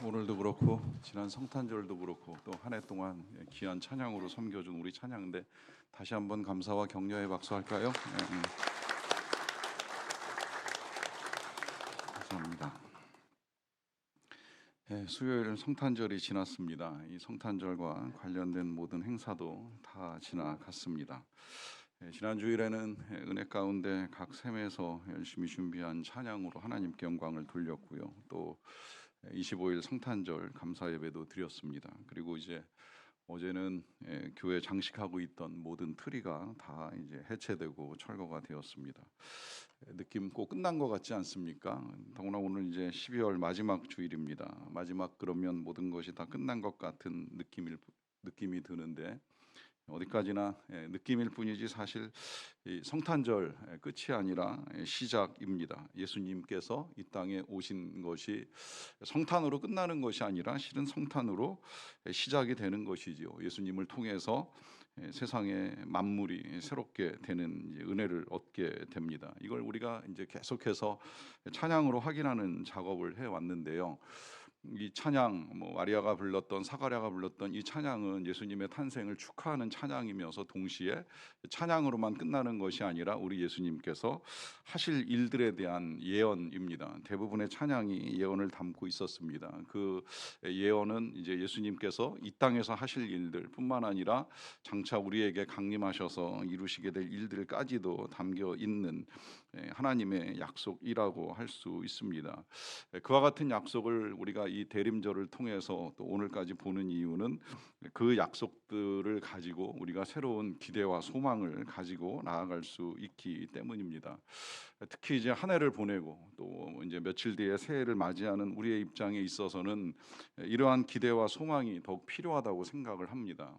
오늘도 그렇고 지난 성탄절도 그렇고 또 한 해 동안 귀한 찬양으로 섬겨준 우리 찬양대 다시 한번 감사와 격려의 박수 할까요? 감사합니다. 수요일 성탄절이 지났습니다. 이 성탄절과 관련된 모든 행사도 다 지나갔습니다. 지난 주일에는 은혜 가운데 각 셈에서 열심히 준비한 찬양으로 하나님께 영광을 돌렸고요. 또 25일 성탄절 감사 예배도 드렸습니다. 그리고 이제 어제는 교회 장식하고 있던 모든 트리가 다 이제 해체되고 철거가 되었습니다. 느낌 꼭 끝난 것 같지 않습니까? 더구나 오늘 이제 12월 마지막 주일입니다. 마지막 그러면 모든 것이 다 끝난 것 같은 느낌이 드는데 어디까지나 느낌일 뿐이지 사실 이 성탄절 끝이 아니라 시작입니다. 예수님께서 이 땅에 오신 것이 성탄으로 끝나는 것이 아니라 실은 성탄으로 시작이 되는 것이지요. 예수님을 통해서 세상의 만물이 새롭게 되는 은혜를 얻게 됩니다. 이걸 우리가 이제 계속해서 찬양으로 확인하는 작업을 해 왔는데요. 이 찬양, 마리아가 불렀던 사가랴가 불렀던 이 찬양은 예수님의 탄생을 축하하는 찬양이면서 동시에 찬양으로만 끝나는 것이 아니라 우리 예수님께서 하실 일들에 대한 예언입니다. 대부분의 찬양이 예언을 담고 있었습니다. 그 예언은 이제 예수님께서 이 땅에서 하실 일들뿐만 아니라 장차 우리에게 강림하셔서 이루시게 될 일들까지도 담겨 있는 하나님의 약속이라고 할 수 있습니다. 그와 같은 약속을 우리가 이 대림절을 통해서 또 오늘까지 보는 이유는 그 약속들을 가지고 우리가 새로운 기대와 소망을 가지고 나아갈 수 있기 때문입니다. 특히 이제 한 해를 보내고 또 이제 며칠 뒤에 새해를 맞이하는 우리의 입장에 있어서는 이러한 기대와 소망이 더욱 필요하다고 생각을 합니다.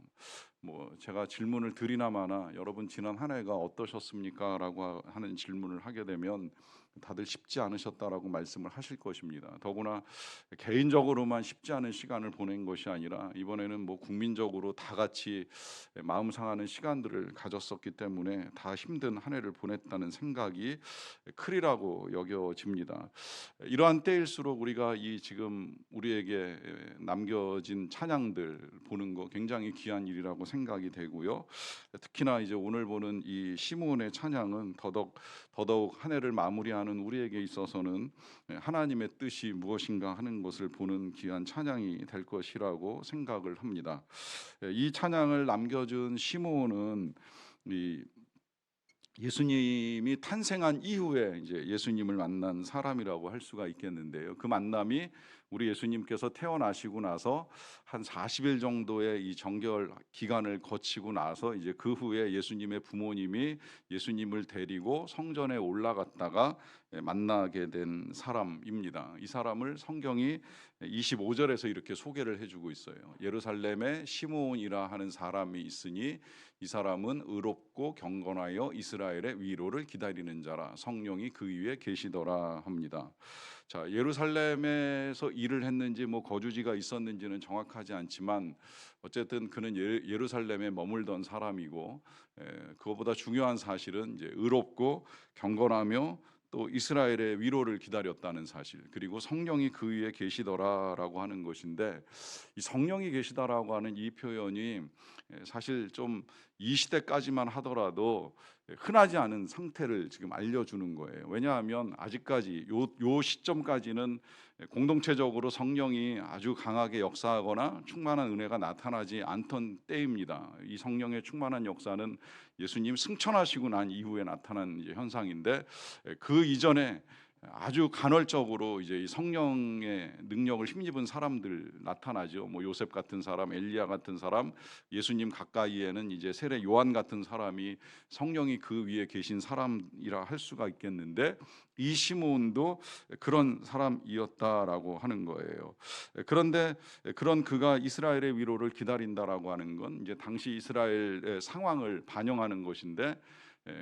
제가 질문을 드리나마나 여러분 지난 한 해가 어떠셨습니까? 라고 하는 질문을 하게 되면 다들 쉽지 않으셨다라고 말씀을 하실 것입니다. 더구나 개인적으로만 쉽지 않은 시간을 보낸 것이 아니라 이번에는 국민적으로 다 같이 마음 상하는 시간들을 가졌었기 때문에 다 힘든 한 해를 보냈다는 생각이 크리라고 여겨집니다. 이러한 때일수록 우리가 이 지금 우리에게 남겨진 찬양들 보는 거 굉장히 귀한 일이라고 생각이 되고요. 특히나 이제 오늘 보는 이 시므온의 찬양은 더더욱 한 해를 마무리하는 우리에게 있어서는 하나님의 뜻이 무엇인가 하는 것을 보는 귀한 찬양이 될 것이라고 생각을 합니다. 이 찬양을 남겨준 시므온은 이 예수님이 탄생한 이후에 이제 예수님을 만난 사람이라고 할 수가 있겠는데요. 그 만남이 우리 예수님께서 태어나시고 나서 한 40일 정도의 이 정결 기간을 거치고 나서 이제 그 후에 예수님의 부모님이 예수님을 데리고 성전에 올라갔다가 만나게 된 사람입니다. 이 사람을 성경이 25절에서 이렇게 소개를 해주고 있어요. 예루살렘에 시므온이라 하는 사람이 있으니 이 사람은 의롭고 경건하여 이스라엘의 위로를 기다리는 자라, 성령이 그 위에 계시더라 합니다. 자, 예루살렘에서 일을 했는지 거주지가 있었는지는 정확하지 않지만 어쨌든 그는 예루살렘에 머물던 사람이고, 그것보다 중요한 사실은 이제 의롭고 경건하며 또 이스라엘의 위로를 기다렸다는 사실, 그리고 성령이 그 위에 계시더라라고 하는 것인데, 이 성령이 계시다라고 하는 이 표현이 사실 좀 이 시대까지만 하더라도 흔하지 않은 상태를 지금 알려주는 거예요. 왜냐하면 아직까지 요 시점까지는 공동체적으로 성령이 아주 강하게 역사하거나 충만한 은혜가 나타나지 않던 때입니다. 이 성령의 충만한 역사는 예수님 승천하시고 난 이후에 나타난 현상인데, 그 이전에 아주 간헐적으로 이제 이 성령의 능력을 힘입은 사람들 나타나죠. 요셉 같은 사람, 엘리야 같은 사람, 예수님 가까이에는 이제 세례 요한 같은 사람이 성령이 그 위에 계신 사람이라 할 수가 있겠는데, 이 시므온도 그런 사람이었다라고 하는 거예요. 그런데 그런 그가 이스라엘의 위로를 기다린다라고 하는 건 이제 당시 이스라엘의 상황을 반영하는 것인데,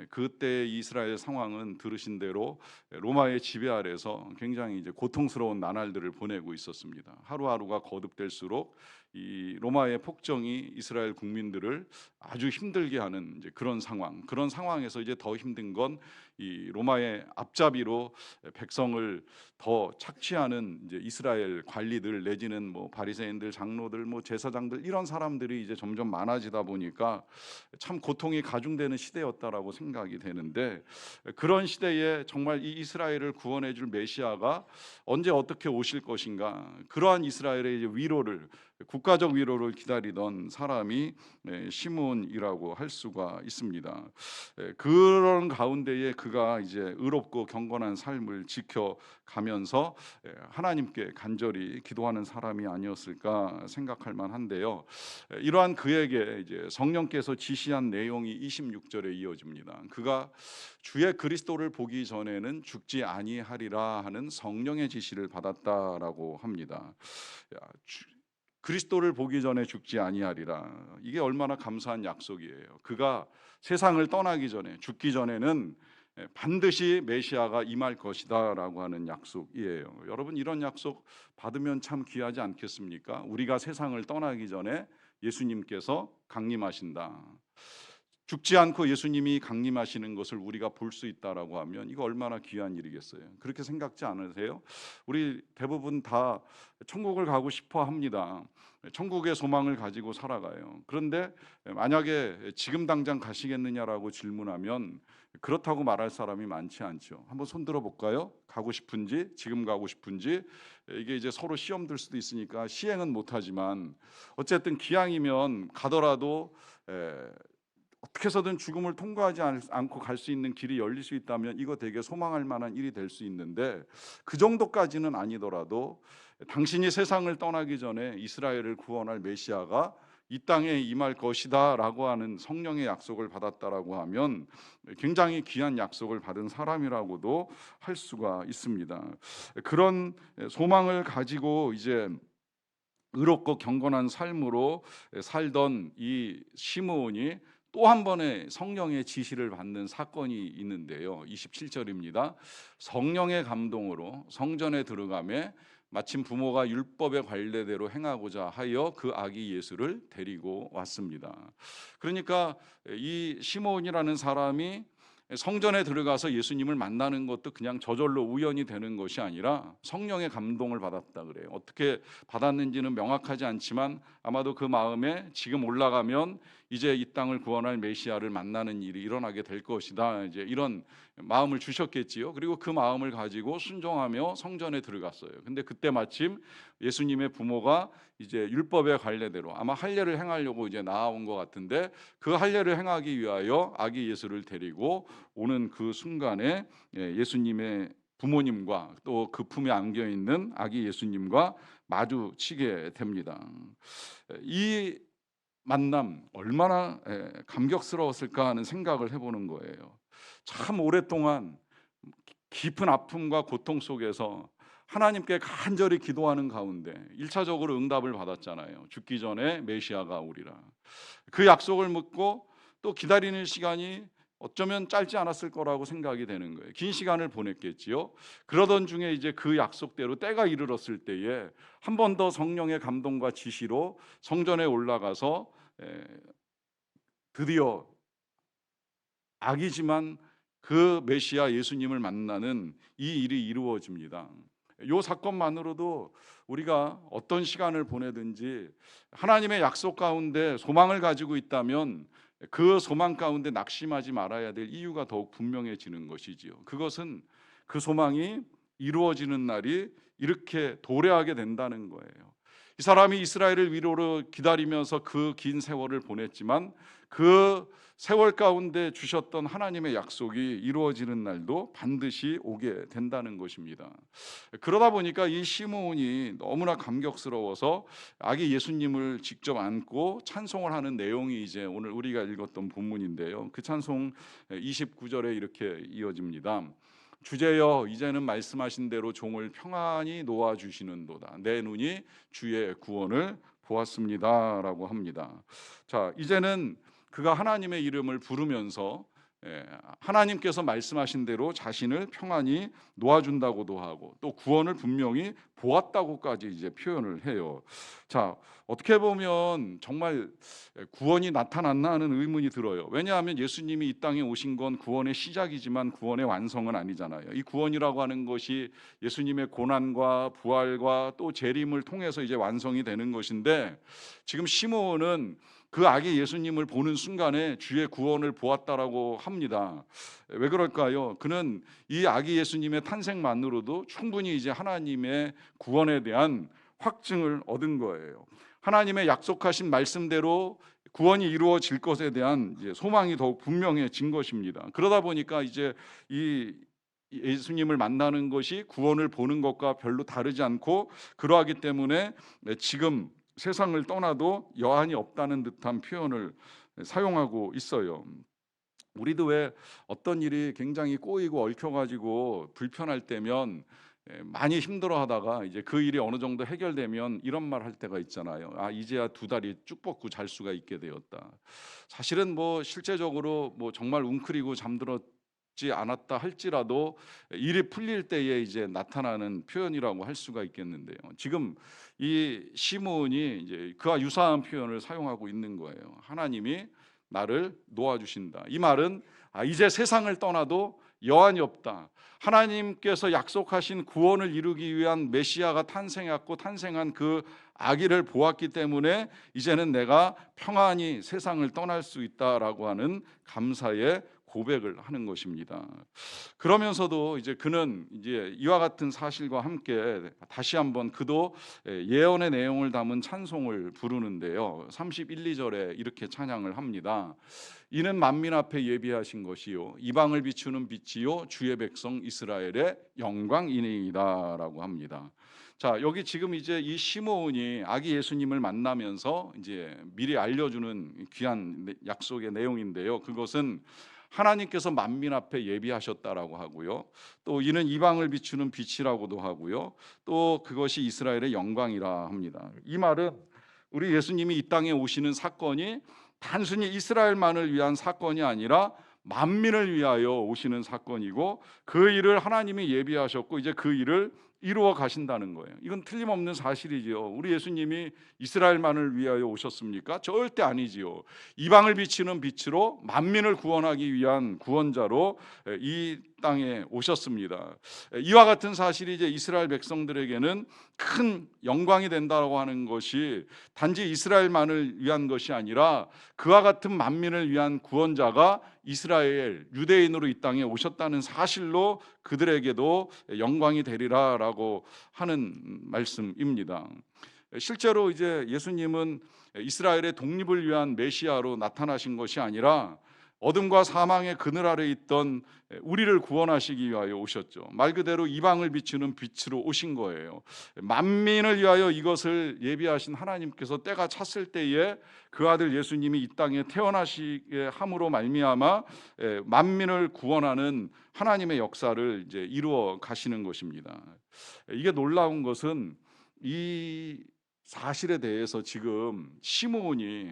그때 이스라엘 상황은 들으신 대로 로마의 지배 아래서 굉장히 이제 고통스러운 나날들을 보내고 있었습니다. 하루하루가 거듭될수록 이 로마의 폭정이 이스라엘 국민들을 아주 힘들게 하는 이제 그런 상황에서 이제 더 힘든 건 이 로마의 앞잡이로 백성을 더 착취하는 이제 이스라엘 관리들 내지는 뭐 바리새인들, 장로들, 뭐 제사장들 이런 사람들이 이제 점점 많아지다 보니까 참 고통이 가중되는 시대였다라고 생각이 되는데, 그런 시대에 정말 이 이스라엘을 구원해 줄 메시아가 언제 어떻게 오실 것인가, 그러한 이스라엘의 이제 위로를, 국가적 위로를 기다리던 사람이 시므온이라고 할 수가 있습니다. 그런 가운데에 그가 이제 의롭고 경건한 삶을 지켜가면서 하나님께 간절히 기도하는 사람이 아니었을까 생각할 만한데요. 이러한 그에게 이제 성령께서 지시한 내용이 26절에 이어집니다. 그가 주의 그리스도를 보기 전에는 죽지 아니하리라 하는 성령의 지시를 받았다라고 합니다. 그리스도를 보기 전에 죽지 아니하리라. 이게 얼마나 감사한 약속이에요. 그가 세상을 떠나기 전에, 죽기 전에는 반드시 메시아가 임할 것이다라고 하는 약속이에요. 여러분, 이런 약속 받으면 참 귀하지 않겠습니까? 우리가 세상을 떠나기 전에 예수님께서 강림하신다. 죽지 않고 예수님이 강림하시는 것을 우리가 볼 수 있다라고 하면 이거 얼마나 귀한 일이겠어요. 그렇게 생각지 않으세요? 우리 대부분 다 천국을 가고 싶어 합니다. 천국의 소망을 가지고 살아가요. 그런데 만약에 지금 당장 가시겠느냐라고 질문하면 그렇다고 말할 사람이 많지 않죠. 한번 손 들어 볼까요? 가고 싶은지, 지금 가고 싶은지. 이게 이제 서로 시험 들 수도 있으니까 시행은 못하지만 어쨌든 기왕이면 가더라도 어떻게 해서든 죽음을 통과하지 않고 갈 수 있는 길이 열릴 수 있다면 이거 되게 소망할 만한 일이 될 수 있는데, 그 정도까지는 아니더라도 당신이 세상을 떠나기 전에 이스라엘을 구원할 메시아가 이 땅에 임할 것이다 라고 하는 성령의 약속을 받았다라고 하면 굉장히 귀한 약속을 받은 사람이라고도 할 수가 있습니다. 그런 소망을 가지고 이제 의롭고 경건한 삶으로 살던 이 시므온이 또 한 번의 성령의 지시를 받는 사건이 있는데요. 27절입니다. 성령의 감동으로 성전에 들어가매 마침 부모가 율법의 관례대로 행하고자 하여 그 아기 예수를 데리고 왔습니다. 그러니까 이 시므온이라는 사람이 성전에 들어가서 예수님을 만나는 것도 그냥 저절로 우연히 되는 것이 아니라 성령의 감동을 받았다 그래요. 어떻게 받았는지는 명확하지 않지만 아마도 그 마음에 지금 올라가면 이제 이 땅을 구원할 메시아를 만나는 일이 일어나게 될 것이다, 이제 이런 마음을 주셨겠지요. 그리고 그 마음을 가지고 순종하며 성전에 들어갔어요. 근데 그때 마침 예수님의 부모가 이제 율법의 관례대로 아마 할례를 행하려고 이제 나아온 것 같은데, 그 할례를 행하기 위하여 아기 예수를 데리고 오는 그 순간에 예수님의 부모님과 또 그 품에 안겨 있는 아기 예수님과 마주치게 됩니다. 이 만남 얼마나 감격스러웠을까 하는 생각을 해보는 거예요. 참 오랫동안 깊은 아픔과 고통 속에서 하나님께 간절히 기도하는 가운데 1차적으로 응답을 받았잖아요. 죽기 전에 메시아가 오리라. 그 약속을 묻고 또 기다리는 시간이 어쩌면 짧지 않았을 거라고 생각이 되는 거예요. 긴 시간을 보냈겠지요. 그러던 중에 이제 그 약속대로 때가 이르렀을 때에 한 번 더 성령의 감동과 지시로 성전에 올라가서 드디어 악이지만 그 메시아 예수님을 만나는 이 일이 이루어집니다. 이 사건만으로도 우리가 어떤 시간을 보내든지 하나님의 약속 가운데 소망을 가지고 있다면 그 소망 가운데 낙심하지 말아야 될 이유가 더욱 분명해지는 것이지요. 그것은 그 소망이 이루어지는 날이 이렇게 도래하게 된다는 거예요. 이 사람이 이스라엘을 위로로 기다리면서 그 긴 세월을 보냈지만 그 세월 가운데 주셨던 하나님의 약속이 이루어지는 날도 반드시 오게 된다는 것입니다. 그러다 보니까 이 시므온이 너무나 감격스러워서 아기 예수님을 직접 안고 찬송을 하는 내용이 이제 오늘 우리가 읽었던 본문인데요. 그 찬송 29절에 이렇게 이어집니다. 주제여 이제는 말씀하신 대로 종을 평안히 놓아 주시는도다. 내 눈이 주의 구원을 보았습니다라고 합니다. 자, 이제는 그가 하나님의 이름을 부르면서 하나님께서 말씀하신 대로 자신을 평안히 놓아준다고도 하고 또 구원을 분명히 보았다고까지 이제 표현을 해요. 자, 어떻게 보면 정말 구원이 나타났나 하는 의문이 들어요. 왜냐하면 예수님이 이 땅에 오신 건 구원의 시작이지만 구원의 완성은 아니잖아요. 이 구원이라고 하는 것이 예수님의 고난과 부활과 또 재림을 통해서 이제 완성이 되는 것인데, 지금 시므온은 그 아기 예수님을 보는 순간에 주의 구원을 보았다라고 합니다. 왜 그럴까요? 그는 이 아기 예수님의 탄생만으로도 충분히 이제 하나님의 구원에 대한 확증을 얻은 거예요. 하나님의 약속하신 말씀대로 구원이 이루어질 것에 대한 이제 소망이 더욱 분명해진 것입니다. 그러다 보니까 이제 이 예수님을 만나는 것이 구원을 보는 것과 별로 다르지 않고, 그러하기 때문에 지금 세상을 떠나도 여한이 없다는 듯한 표현을 사용하고 있어요. 우리도 왜 어떤 일이 굉장히 꼬이고 얽혀가지고 불편할 때면 많이 힘들어하다가 이제 그 일이 어느 정도 해결되면 이런 말 할 때가 있잖아요. 아, 이제야 두 다리 쭉 뻗고 잘 수가 있게 되었다. 사실은 뭐 실제적으로 뭐 정말 웅크리고 잠들었지 않았다 할지라도 일이 풀릴 때에 이제 나타나는 표현이라고 할 수가 있겠는데요. 지금 이 시므온이 이제 그와 유사한 표현을 사용하고 있는 거예요. 하나님이 나를 놓아주신다. 이 말은 이제 세상을 떠나도 여한이 없다. 하나님께서 약속하신 구원을 이루기 위한 메시아가 탄생했고 탄생한 그 아기를 보았기 때문에 이제는 내가 평안히 세상을 떠날 수 있다라고 하는 감사의 고백을 하는 것입니다. 그러면서도 이제 그는 이제 이와 같은 사실과 함께 다시 한번 그도 예언의 내용을 담은 찬송을 부르는데요. 31, 2절에 이렇게 찬양을 합니다. 이는 만민 앞에 예비하신 것이요 이방을 비추는 빛이요 주의 백성 이스라엘의 영광이니이다라고 합니다. 자, 여기 지금 이제 이 시므온이 아기 예수님을 만나면서 이제 미리 알려주는 귀한 약속의 내용인데요. 그것은 하나님께서 만민 앞에 예비하셨다라고 하고요. 또 이는 이방을 비추는 빛이라고도 하고요. 또 그것이 이스라엘의 영광이라 합니다. 이 말은 우리 예수님이 이 땅에 오시는 사건이 단순히 이스라엘만을 위한 사건이 아니라 만민을 위하여 오시는 사건이고, 그 일을 하나님이 예비하셨고 이제 그 일을 이루어 가신다는 거예요. 이건 틀림없는 사실이지요. 우리 예수님이 이스라엘만을 위하여 오셨습니까? 절대 아니지요. 이방을 비치는 빛으로 만민을 구원하기 위한 구원자로 이 땅에 오셨습니다. 이와 같은 사실이 이제 이스라엘 백성들에게는 큰 영광이 된다고 하는 것이 단지 이스라엘만을 위한 것이 아니라 그와 같은 만민을 위한 구원자가 이스라엘 유대인으로 이 땅에 오셨다는 사실로 그들에게도 영광이 되리라라고 하는 말씀입니다. 실제로 이제 예수님은 이스라엘의 독립을 위한 메시아로 나타나신 것이 아니라 어둠과 사망의 그늘 아래 있던 우리를 구원하시기 위하여 오셨죠. 말 그대로 이방을 비추는 빛으로 오신 거예요. 만민을 위하여 이것을 예비하신 하나님께서 때가 찼을 때에 그 아들 예수님이 이 땅에 태어나시게 함으로 말미암아 만민을 구원하는 하나님의 역사를 이제 이루어 가시는 것입니다. 이게 놀라운 것은 이 사실에 대해서 지금 시므온이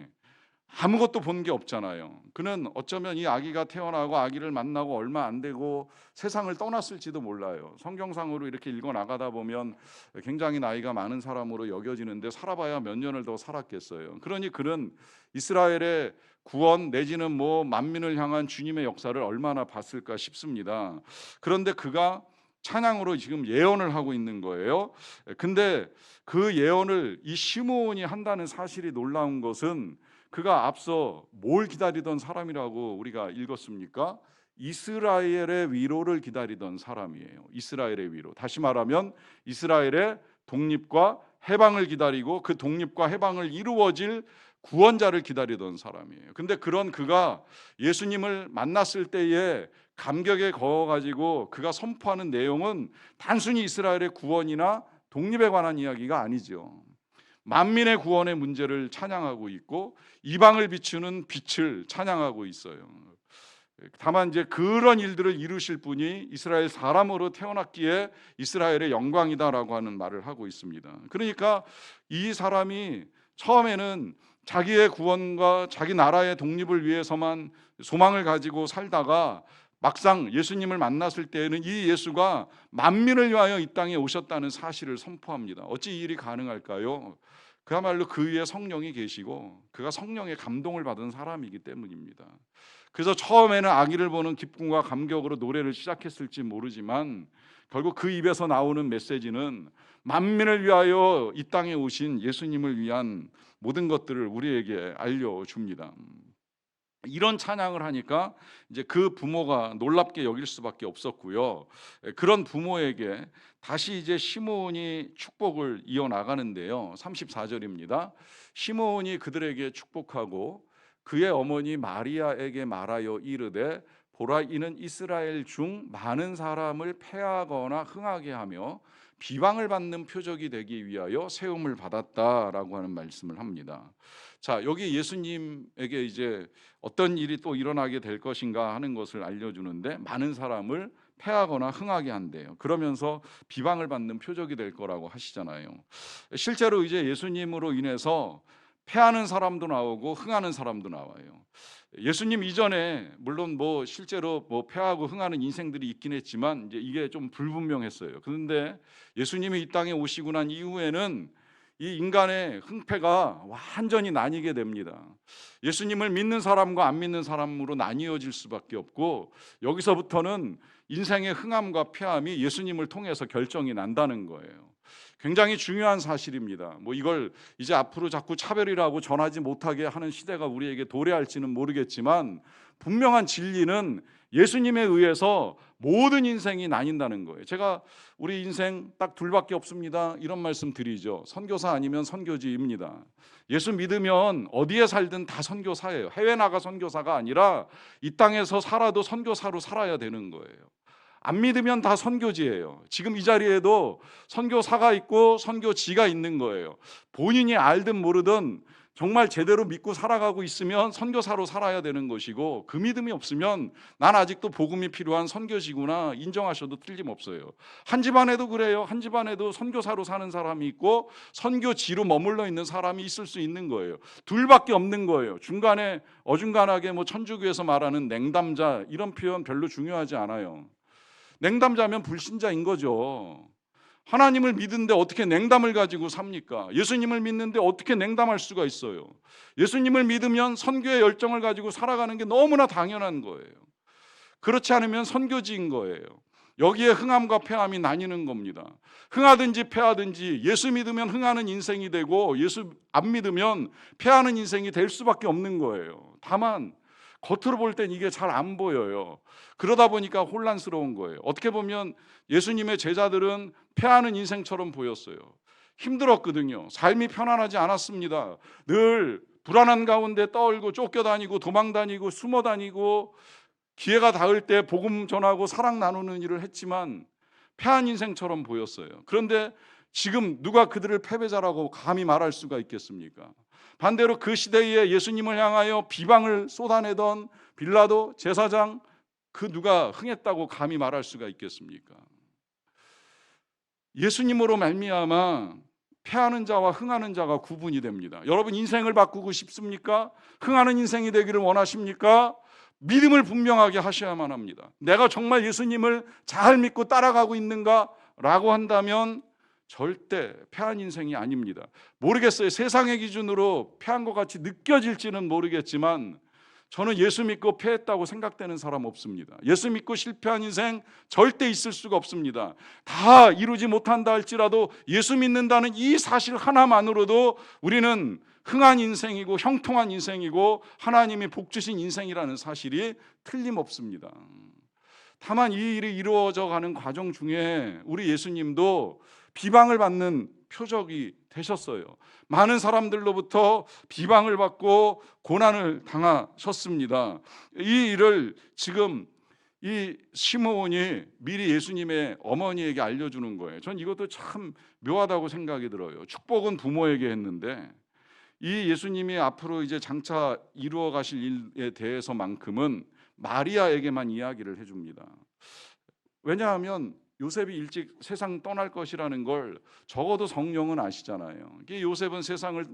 아무것도 본 게 없잖아요. 그는 어쩌면 이 아기가 태어나고 아기를 만나고 얼마 안 되고 세상을 떠났을지도 몰라요. 성경상으로 이렇게 읽어 나가다 보면 굉장히 나이가 많은 사람으로 여겨지는데 살아봐야 몇 년을 더 살았겠어요. 그러니 그는 이스라엘의 구원 내지는 뭐 만민을 향한 주님의 역사를 얼마나 봤을까 싶습니다. 그런데 그가 찬양으로 지금 예언을 하고 있는 거예요. 근데 그 예언을 이 시므온이 한다는 사실이 놀라운 것은 그가 앞서 뭘 기다리던 사람이라고 우리가 읽었습니까? 이스라엘의 위로를 기다리던 사람이에요. 이스라엘의 위로. 다시 말하면 이스라엘의 독립과 해방을 기다리고 그 독립과 해방을 이루어질 구원자를 기다리던 사람이에요. 근데 그런 그가 예수님을 만났을 때에 감격에 거어가지고 그가 선포하는 내용은 단순히 이스라엘의 구원이나 독립에 관한 이야기가 아니죠. 만민의 구원의 문제를 찬양하고 있고 이방을 비추는 빛을 찬양하고 있어요. 다만 이제 그런 일들을 이루실 분이 이스라엘 사람으로 태어났기에 이스라엘의 영광이다라고 하는 말을 하고 있습니다. 그러니까 이 사람이 처음에는 자기의 구원과 자기 나라의 독립을 위해서만 소망을 가지고 살다가 막상 예수님을 만났을 때에는 이 예수가 만민을 위하여 이 땅에 오셨다는 사실을 선포합니다. 어찌 이 일이 가능할까요? 그야말로 그 위에 성령이 계시고 그가 성령의 감동을 받은 사람이기 때문입니다. 그래서 처음에는 아기를 보는 기쁨과 감격으로 노래를 시작했을지 모르지만 결국 그 입에서 나오는 메시지는 만민을 위하여 이 땅에 오신 예수님을 위한 모든 것들을 우리에게 알려줍니다. 이런 찬양을 하니까 이제 그 부모가 놀랍게 여길 수밖에 없었고요. 그런 부모에게 다시 이제 시므온이 축복을 이어나가는데요. 34절입니다. 시므온이 그들에게 축복하고 그의 어머니 마리아에게 말하여 이르되 보라 이는 이스라엘 중 많은 사람을 패하거나 흥하게 하며 비방을 받는 표적이 되기 위하여 세움을 받았다라고 하는 말씀을 합니다. 자, 여기 예수님에게 이제 어떤 일이 또 일어나게 될 것인가 하는 것을 알려주는데 많은 사람을 패하거나 흥하게 한대요. 그러면서 비방을 받는 표적이 될 거라고 하시잖아요. 실제로 이제 예수님으로 인해서 패하는 사람도 나오고 흥하는 사람도 나와요. 예수님 이전에 물론 뭐 실제로 뭐 패하고 흥하는 인생들이 있긴 했지만 이제 이게 좀 불분명했어요. 그런데 예수님이 이 땅에 오시고 난 이후에는 이 인간의 흥패가 완전히 나뉘게 됩니다. 예수님을 믿는 사람과 안 믿는 사람으로 나뉘어질 수밖에 없고 여기서부터는 인생의 흥함과 패함이 예수님을 통해서 결정이 난다는 거예요. 굉장히 중요한 사실입니다. 뭐 이걸 이제 앞으로 자꾸 차별이라고 전하지 못하게 하는 시대가 우리에게 도래할지는 모르겠지만 분명한 진리는 예수님에 의해서 모든 인생이 나뉜다는 거예요. 제가 우리 인생 딱 둘밖에 없습니다 이런 말씀 드리죠. 선교사 아니면 선교지입니다. 예수 믿으면 어디에 살든 다 선교사예요. 해외 나가 선교사가 아니라 이 땅에서 살아도 선교사로 살아야 되는 거예요. 안 믿으면 다 선교지예요. 지금 이 자리에도 선교사가 있고 선교지가 있는 거예요. 본인이 알든 모르든 정말 제대로 믿고 살아가고 있으면 선교사로 살아야 되는 것이고 그 믿음이 없으면 난 아직도 복음이 필요한 선교지구나 인정하셔도 틀림없어요. 한 집안에도 그래요. 한 집안에도 선교사로 사는 사람이 있고 선교지로 머물러 있는 사람이 있을 수 있는 거예요. 둘밖에 없는 거예요. 중간에 어중간하게 뭐 천주교에서 말하는 냉담자 이런 표현 별로 중요하지 않아요. 냉담자면 불신자인 거죠. 하나님을 믿는데 어떻게 냉담을 가지고 삽니까? 예수님을 믿는데 어떻게 냉담할 수가 있어요? 예수님을 믿으면 선교의 열정을 가지고 살아가는 게 너무나 당연한 거예요. 그렇지 않으면 선교지인 거예요. 여기에 흥함과 패함이 나뉘는 겁니다. 흥하든지 패하든지 예수 믿으면 흥하는 인생이 되고 예수 안 믿으면 패하는 인생이 될 수밖에 없는 거예요. 다만 겉으로 볼 땐 이게 잘 안 보여요. 그러다 보니까 혼란스러운 거예요. 어떻게 보면 예수님의 제자들은 패하는 인생처럼 보였어요. 힘들었거든요. 삶이 편안하지 않았습니다. 늘 불안한 가운데 떨고 쫓겨다니고 도망다니고 숨어다니고 기회가 닿을 때 복음 전하고 사랑 나누는 일을 했지만 패한 인생처럼 보였어요. 그런데 지금 누가 그들을 패배자라고 감히 말할 수가 있겠습니까? 반대로 그 시대에 예수님을 향하여 비방을 쏟아내던 빌라도 제사장 그 누가 흥했다고 감히 말할 수가 있겠습니까? 예수님으로 말미암아 패하는 자와 흥하는 자가 구분이 됩니다. 여러분 인생을 바꾸고 싶습니까? 흥하는 인생이 되기를 원하십니까? 믿음을 분명하게 하셔야만 합니다. 내가 정말 예수님을 잘 믿고 따라가고 있는가? 라고 한다면 절대 패한 인생이 아닙니다. 모르겠어요. 세상의 기준으로 패한 것 같이 느껴질지는 모르겠지만 저는 예수 믿고 패했다고 생각되는 사람 없습니다. 예수 믿고 실패한 인생 절대 있을 수가 없습니다. 다 이루지 못한다 할지라도 예수 믿는다는 이 사실 하나만으로도 우리는 흥한 인생이고 형통한 인생이고 하나님이 복 주신 인생이라는 사실이 틀림없습니다. 다만 이 일이 이루어져 가는 과정 중에 우리 예수님도 비방을 받는 표적이 되셨어요. 많은 사람들로부터 비방을 받고 고난을 당하셨습니다. 이 일을 지금 이 시므온이 미리 예수님의 어머니에게 알려주는 거예요. 전 이것도 참 묘하다고 생각이 들어요. 축복은 부모에게 했는데 이 예수님이 앞으로 이제 장차 이루어 가실 일에 대해서만큼은 마리아에게만 이야기를 해줍니다. 왜냐하면 요셉이 일찍 세상 떠날 것이라는 걸 적어도 성령은 아시잖아요. 요셉은 세상을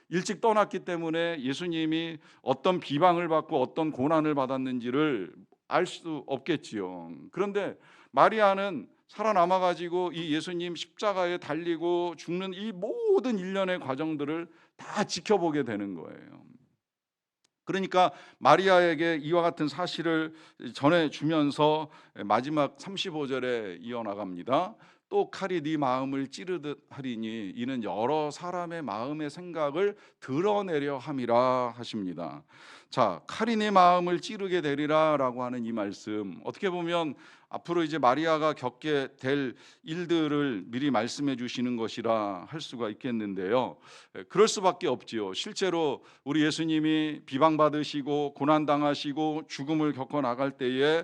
일찍 떠났기 때문에 예수님이 어떤 비방을 받고 어떤 고난을 받았는지를 알 수 없겠지요. 그런데 마리아는 살아남아 가지고 이 예수님 십자가에 달리고 죽는 이 모든 일련의 과정들을 다 지켜보게 되는 거예요. 그러니까 마리아에게 이와 같은 사실을 전해주면서 마지막 35절에 이어나갑니다. 또 칼이 네 마음을 찌르듯 하리니 이는 여러 사람의 마음의 생각을 드러내려 함이라 하십니다. 자, 칼이 네 마음을 찌르게 되리라 라고 하는 이 말씀, 어떻게 보면 앞으로 이제 마리아가 겪게 될 일들을 미리 말씀해 주시는 것이라 할 수가 있겠는데요. 그럴 수밖에 없지요. 실제로 우리 예수님이 비방받으시고 고난당하시고 죽음을 겪어 나갈 때에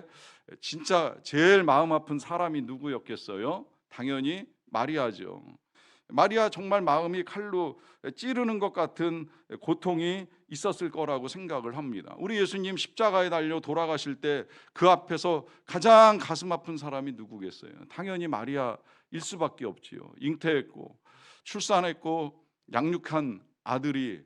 진짜 제일 마음 아픈 사람이 누구였겠어요? 당연히 마리아죠. 마리아 정말 마음이 칼로 찌르는 것 같은 고통이 있었을 거라고 생각을 합니다. 우리 예수님 십자가에 달려 돌아가실 때 그 앞에서 가장 가슴 아픈 사람이 누구겠어요? 당연히 마리아일 수밖에 없지요. 잉태했고 출산했고 양육한 아들이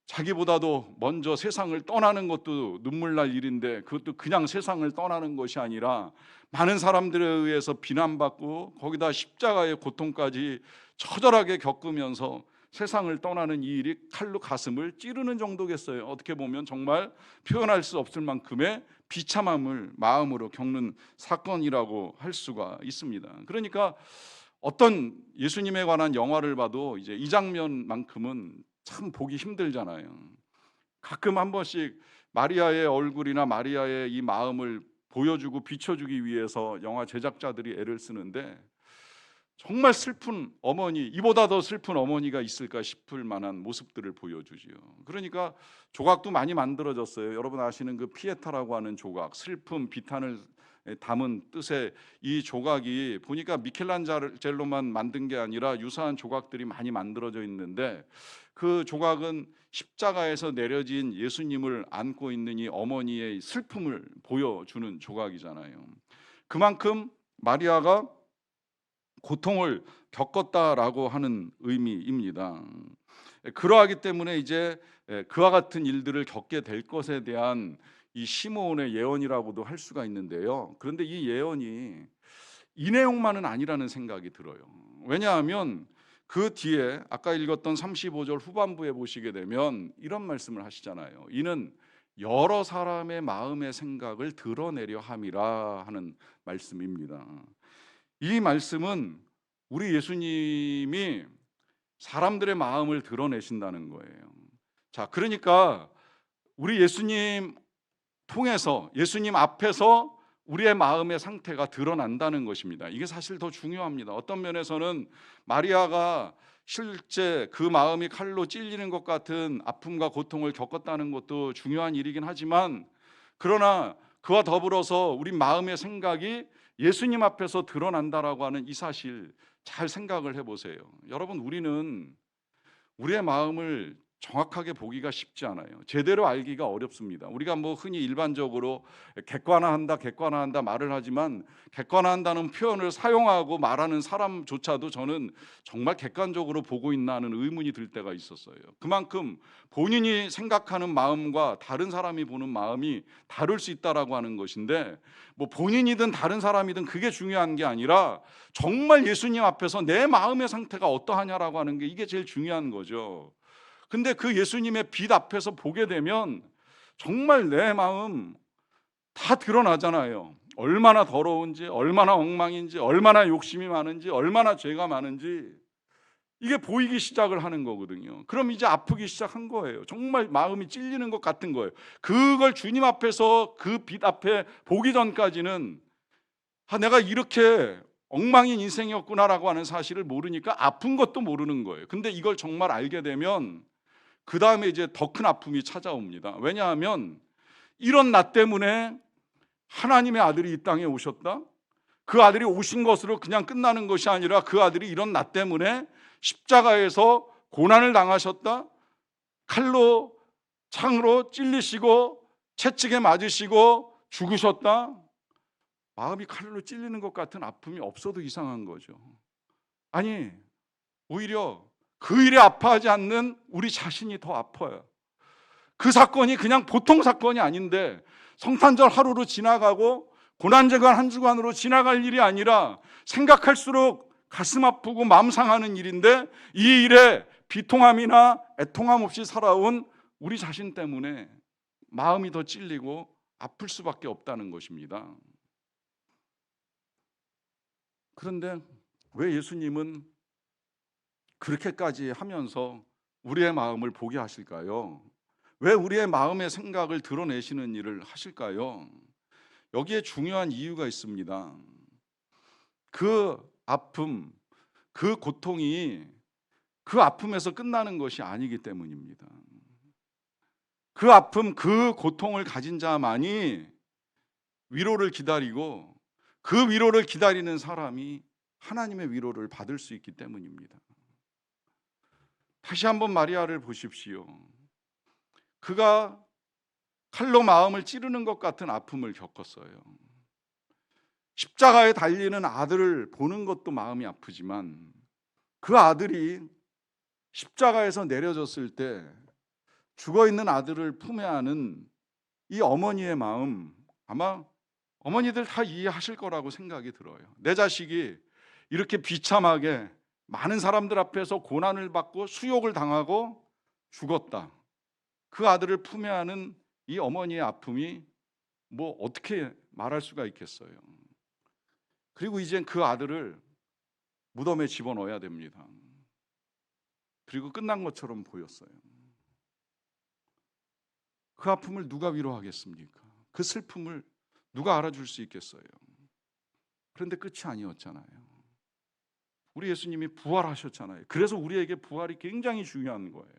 자기보다도 먼저 세상을 떠나는 것도 눈물 날 일인데, 그것도 그냥 세상을 떠나는 것이 아니라 많은 사람들에 의해서 비난받고 거기다 십자가의 고통까지 처절하게 겪으면서 세상을 떠나는 이 일이 칼로 가슴을 찌르는 정도겠어요. 어떻게 보면 정말 표현할 수 없을 만큼의 비참함을 마음으로 겪는 사건이라고 할 수가 있습니다. 그러니까 어떤 예수님에 관한 영화를 봐도 이제 이 장면만큼은 참 보기 힘들잖아요. 가끔 한 번씩 마리아의 얼굴이나 마리아의 이 마음을 보여주고 비춰주기 위해서 영화 제작자들이 애를 쓰는데, 정말 슬픈 어머니, 이보다 더 슬픈 어머니가 있을까 싶을 만한 모습들을 보여주지요. 그러니까 조각도 많이 만들어졌어요. 여러분 아시는 그 피에타라고 하는 조각, 슬픔, 비탄을 담은 뜻의 이 조각이 보니까 미켈란젤로만 만든 게 아니라 유사한 조각들이 많이 만들어져 있는데, 그 조각은 십자가에서 내려진 예수님을 안고 있는 이 어머니의 슬픔을 보여주는 조각이잖아요. 그만큼 마리아가 고통을 겪었다라고 하는 의미입니다. 그러하기 때문에 이제 그와 같은 일들을 겪게 될 것에 대한 이 시므온의 예언이라고도 할 수가 있는데요. 그런데 이 예언이 이 내용만은 아니라는 생각이 들어요. 왜냐하면 그 뒤에 아까 읽었던 35절 후반부에 보시게 되면 이런 말씀을 하시잖아요. 이는 여러 사람의 마음의 생각을 드러내려 함이라 하는 말씀입니다. 이 말씀은 우리 예수님이 사람들의 마음을 드러내신다는 거예요. 자, 그러니까 우리 예수님 통해서, 예수님 앞에서 우리의 마음의 상태가 드러난다는 것입니다. 이게 사실 더 중요합니다. 어떤 면에서는 마리아가 실제 그 마음이 칼로 찔리는 것 같은 아픔과 고통을 겪었다는 것도 중요한 일이긴 하지만, 그러나 그와 더불어서 우리 마음의 생각이 예수님 앞에서 드러난다라고 하는 이 사실 잘 생각을 해보세요. 여러분, 우리는 우리의 마음을 정확하게 보기가 쉽지 않아요. 제대로 알기가 어렵습니다. 우리가 뭐 흔히 일반적으로 객관화한다 말을 하지만, 객관화한다는 표현을 사용하고 말하는 사람조차도 저는 정말 객관적으로 보고 있나 하는 의문이 들 때가 있었어요. 그만큼 본인이 생각하는 마음과 다른 사람이 보는 마음이 다를 수 있다라고 하는 것인데, 뭐 본인이든 다른 사람이든 그게 중요한 게 아니라 정말 예수님 앞에서 내 마음의 상태가 어떠하냐라고 하는 게, 이게 제일 중요한 거죠. 근데 그 예수님의 빛 앞에서 보게 되면 정말 내 마음 다 드러나잖아요. 얼마나 더러운지, 얼마나 엉망인지, 얼마나 욕심이 많은지, 얼마나 죄가 많은지, 이게 보이기 시작을 하는 거거든요. 그럼 이제 아프기 시작한 거예요. 정말 마음이 찔리는 것 같은 거예요. 그걸 주님 앞에서 그 빛 앞에 보기 전까지는 내가 이렇게 엉망인 인생이었구나라고 하는 사실을 모르니까 아픈 것도 모르는 거예요. 근데 이걸 정말 알게 되면 그 다음에 이제 더 큰 아픔이 찾아옵니다. 왜냐하면 이런 나 때문에 하나님의 아들이 이 땅에 오셨다? 그 아들이 오신 것으로 그냥 끝나는 것이 아니라 그 아들이 이런 나 때문에 십자가에서 고난을 당하셨다? 칼로, 창으로 찔리시고 채찍에 맞으시고 죽으셨다? 마음이 칼로 찔리는 것 같은 아픔이 없어도 이상한 거죠. 아니, 오히려 그 일에 아파하지 않는 우리 자신이 더 아파요. 그 사건이 그냥 보통 사건이 아닌데 성탄절 하루로 지나가고 고난주간 한 주간으로 지나갈 일이 아니라 생각할수록 가슴 아프고 마음 상하는 일인데 이 일에 비통함이나 애통함 없이 살아온 우리 자신 때문에 마음이 더 찔리고 아플 수밖에 없다는 것입니다. 그런데 왜 예수님은 그렇게까지 하면서 우리의 마음을 보게 하실까요? 왜 우리의 마음의 생각을 드러내시는 일을 하실까요? 여기에 중요한 이유가 있습니다. 그 아픔, 그 고통이 그 아픔에서 끝나는 것이 아니기 때문입니다. 그 아픔, 그 고통을 가진 자만이 위로를 기다리고 그 위로를 기다리는 사람이 하나님의 위로를 받을 수 있기 때문입니다. 다시 한번 마리아를 보십시오. 그가 칼로 마음을 찌르는 것 같은 아픔을 겪었어요. 십자가에 달리는 아들을 보는 것도 마음이 아프지만 그 아들이 십자가에서 내려졌을 때 죽어있는 아들을 품에 안은 이 어머니의 마음, 아마 어머니들 다 이해하실 거라고 생각이 들어요. 내 자식이 이렇게 비참하게 많은 사람들 앞에서 고난을 받고 수욕을 당하고 죽었다. 그 아들을 품에 안은 이 어머니의 아픔이 뭐 어떻게 말할 수가 있겠어요. 그리고 이젠 그 아들을 무덤에 집어넣어야 됩니다. 그리고 끝난 것처럼 보였어요. 그 아픔을 누가 위로하겠습니까? 그 슬픔을 누가 알아줄 수 있겠어요? 그런데 끝이 아니었잖아요. 우리 예수님이 부활하셨잖아요. 그래서 우리에게 부활이 굉장히 중요한 거예요.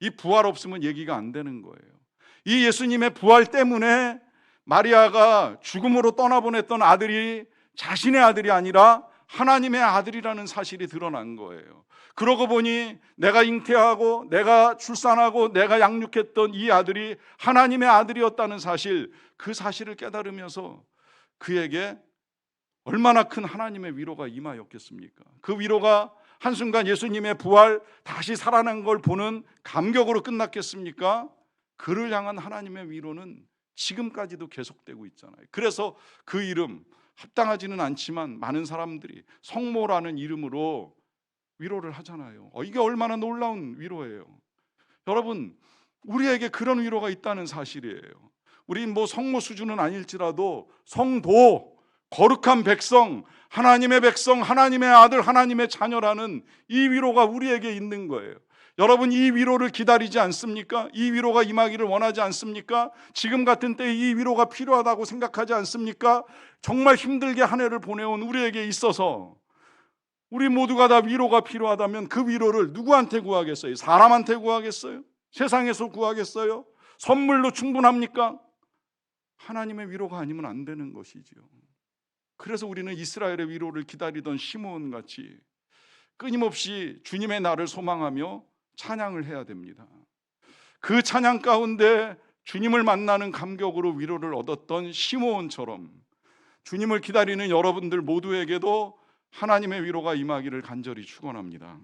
이 부활 없으면 얘기가 안 되는 거예요. 이 예수님의 부활 때문에 마리아가 죽음으로 떠나보냈던 아들이 자신의 아들이 아니라 하나님의 아들이라는 사실이 드러난 거예요. 그러고 보니 내가 잉태하고 내가 출산하고 내가 양육했던 이 아들이 하나님의 아들이었다는 사실, 그 사실을 깨달으면서 그에게 얼마나 큰 하나님의 위로가 임하였겠습니까? 그 위로가 한순간 예수님의 부활, 다시 살아난 걸 보는 감격으로 끝났겠습니까? 그를 향한 하나님의 위로는 지금까지도 계속되고 있잖아요. 그래서 그 이름, 합당하지는 않지만 많은 사람들이 성모라는 이름으로 위로를 하잖아요. 이게 얼마나 놀라운 위로예요. 여러분, 우리에게 그런 위로가 있다는 사실이에요. 우리 뭐 성모 수준은 아닐지라도 성도, 거룩한 백성, 하나님의 백성, 하나님의 아들, 하나님의 자녀라는 이 위로가 우리에게 있는 거예요. 여러분, 이 위로를 기다리지 않습니까? 이 위로가 임하기를 원하지 않습니까? 지금 같은 때에 이 위로가 필요하다고 생각하지 않습니까? 정말 힘들게 한 해를 보내온 우리에게 있어서 우리 모두가 다 위로가 필요하다면 그 위로를 누구한테 구하겠어요? 사람한테 구하겠어요? 세상에서 구하겠어요? 선물로 충분합니까? 하나님의 위로가 아니면 안 되는 것이지요. 그래서 우리는 이스라엘의 위로를 기다리던 시므온 같이 끊임없이 주님의 날을 소망하며 찬양을 해야 됩니다. 그 찬양 가운데 주님을 만나는 감격으로 위로를 얻었던 시므온처럼 주님을 기다리는 여러분들 모두에게도 하나님의 위로가 임하기를 간절히 축원합니다.